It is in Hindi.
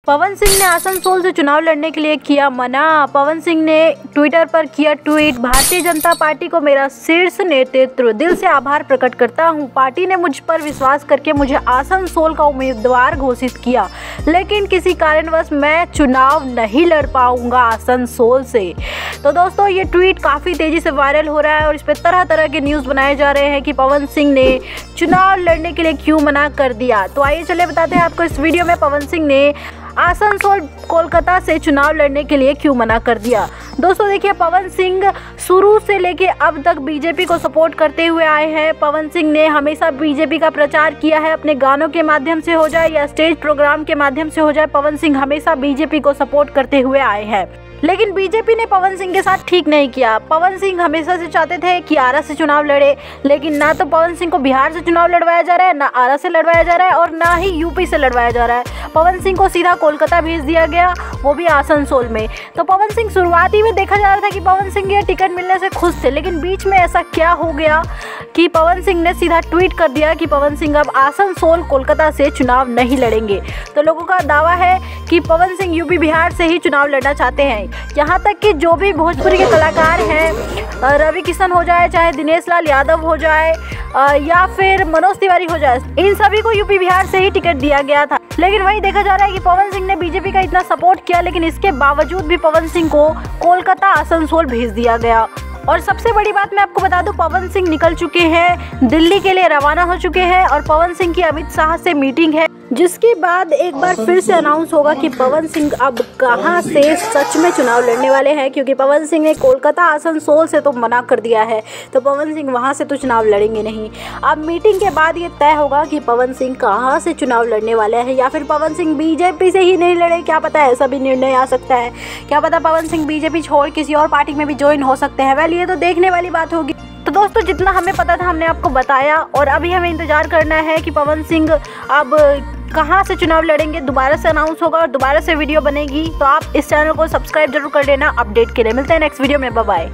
पवन सिंह ने आसनसोल से चुनाव लड़ने के लिए किया मना। पवन सिंह ने ट्विटर पर किया ट्वीट, भारतीय जनता पार्टी को मेरा शीर्ष नेतृत्व दिल से आभार प्रकट करता हूं। पार्टी ने मुझ पर विश्वास करके मुझे आसनसोल का उम्मीदवार घोषित किया, लेकिन किसी कारणवश मैं चुनाव नहीं लड़ पाऊंगा आसनसोल से। तो दोस्तों, ये ट्वीट काफ़ी तेज़ी से वायरल हो रहा है और इस पर तरह तरह के न्यूज़ बनाए जा रहे हैं कि पवन सिंह ने चुनाव लड़ने के लिए क्यों मना कर दिया। तो आइए चलिए बताते हैं आपको इस वीडियो में पवन सिंह ने आसनसोल कोलकाता से चुनाव लड़ने के लिए क्यों मना कर दिया। दोस्तों देखिए, पवन सिंह शुरू से लेके अब तक बीजेपी को सपोर्ट करते हुए आए हैं। पवन सिंह ने हमेशा बीजेपी का प्रचार किया है, अपने गानों के माध्यम से हो जाए या स्टेज प्रोग्राम के माध्यम से हो जाए, पवन सिंह हमेशा बीजेपी को सपोर्ट करते हुए आए हैं। लेकिन बीजेपी ने पवन सिंह के साथ ठीक नहीं किया। पवन सिंह हमेशा से चाहते थे कि आरा से चुनाव लड़े, लेकिन ना तो पवन सिंह को बिहार से चुनाव लड़वाया जा रहा है, ना आरा से लड़वाया जा रहा है और ना ही यूपी से लड़वाया जा रहा है। पवन सिंह को सीधा कोलकाता भेज दिया गया, वो भी आसनसोल में। तो पवन सिंह शुरुआती में देखा जा रहा था कि पवन सिंह ये टिकट मिलने से खुश थे, लेकिन बीच में ऐसा क्या हो गया कि पवन सिंह ने सीधा ट्वीट कर दिया कि पवन सिंह अब आसनसोल कोलकाता से चुनाव नहीं लड़ेंगे। तो लोगों का दावा है कि पवन सिंह यूपी बिहार से ही चुनाव लड़ना चाहते हैं। यहाँ तक कि जो भी भोजपुरी के कलाकार हैं, रवि किशन हो जाए, चाहे दिनेश लाल यादव हो जाए या फिर मनोज तिवारी हो जाए, इन सभी को यूपी बिहार से ही टिकट दिया गया था। लेकिन वही देखा जा रहा है कि पवन सिंह ने बीजेपी का इतना सपोर्ट किया, लेकिन इसके बावजूद भी पवन सिंह को कोलकाता आसनसोल भेज दिया गया। और सबसे बड़ी बात मैं आपको बता दूं, पवन सिंह निकल चुके हैं, दिल्ली के लिए रवाना हो चुके हैं और पवन सिंह की अमित शाह से मीटिंग है, जिसके बाद एक बार फिर से अनाउंस होगा कि पवन सिंह अब कहां से सच में चुनाव लड़ने वाले हैं। क्योंकि पवन सिंह ने कोलकाता आसनसोल से तो मना कर दिया है, तो पवन सिंह वहां से तो चुनाव लड़ेंगे नहीं। अब मीटिंग के बाद ये तय होगा कि पवन सिंह कहां से चुनाव लड़ने वाले हैं, या फिर पवन सिंह बीजेपी से ही नहीं लड़े, क्या पता, ऐसा भी निर्णय आ सकता है। क्या पता पवन सिंह बीजेपी छोड़ किसी और पार्टी में भी ज्वाइन हो सकते हैं। वेल, ये तो देखने वाली बात होगी। तो दोस्तों, जितना हमें पता था हमने आपको बताया और अभी हमें इंतजार करना है कि पवन सिंह अब कहां से चुनाव लड़ेंगे। दोबारा से अनाउंस होगा और दोबारा से वीडियो बनेगी, तो आप इस चैनल को सब्सक्राइब जरूर कर लेना अपडेट के लिए। मिलते हैं नेक्स्ट वीडियो में, बाय बाय।